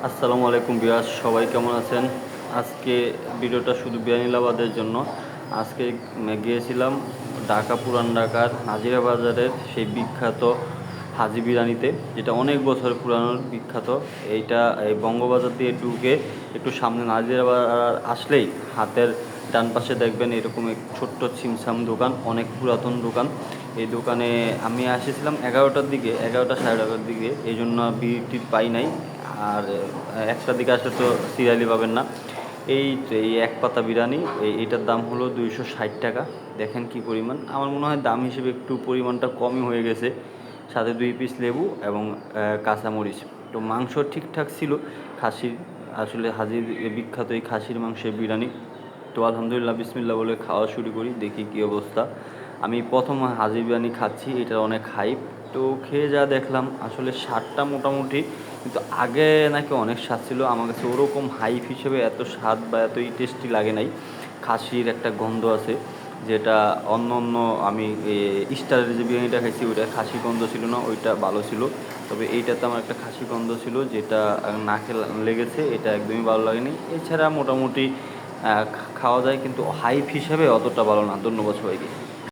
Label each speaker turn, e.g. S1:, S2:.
S1: আসসালামু আলাইকুম ভিউয়ার্স, সবাই কেমন আছেন? আজকে ভিডিওটা শুধু বিরিয়ানি লাভারদের জন্য। আজকে গিয়েছিলাম ঢাকা, পুরান ঢাকার হাজিরা বাজারের সেই বিখ্যাত হাজি বিরিয়ানিতে, যেটা অনেক বছর পুরানো বিখ্যাত। এইটা এই বঙ্গবাজার দিয়ে ঢুকে একটু সামনে নাজিরা বাজার আসলেই হাতের ডান পাশে দেখবেন এরকম এক ছোট্ট ছিমছাম দোকান, অনেক পুরাতন দোকান। এই দোকানে আমি এসেছিলাম 11টার দিকে, 11টা সাড়ে 11টার দিকে, এই জন্য ভিড় পাই নাই। আর একটার দিকে আসলে তো সিরিয়ালি পাবেন না। এই এক পাতা বিরিয়ানি, এইটার দাম হলো 260 টাকা। দেখেন কি পরিমাণ! আমার মনে হয় দাম হিসেবে একটু পরিমাণটা কমই হয়ে গেছে। সাথে 2 পিস লেবু এবং কাঁচামরিচ। তো মাংস ঠিকঠাক ছিল। খাসির, আসলে হাজির বিখ্যাত এই খাসির মাংসের বিরিয়ানি। তো আলহামদুলিল্লাহ, বিসমিল্লাহ বলে খাওয়া শুরু করি, দেখি কী অবস্থা। আমি প্রথম হাজির বিরিয়ানি খাচ্ছি, এটার অনেক হাইপ। তো খেয়ে যা দেখলাম, আসলে স্বাদটা মোটামুটি, কিন্তু আগে নাকি অনেক স্বাদ ছিল। আমার কাছে ওরকম হাইপ হিসেবে এত স্বাদ বা এতই টেস্টি লাগে নাই। খাসির একটা গন্ধ আছে, যেটা অন্য অন্য আমি স্টারের যে বিরিয়ানিটা খাইছি ওইটা খাসি গন্ধ ছিল না, ওইটা ভালো ছিল। তবে এইটাতে আমার একটা খাসি গন্ধ ছিল, যেটা নাকে লেগেছে, এটা একদমই ভালো লাগেনি। এছাড়া মোটামুটি খাওয়া যায়, কিন্তু হাইপ হিসেবে অতটা ভালো না। ধন্যবাদ সবাইকে।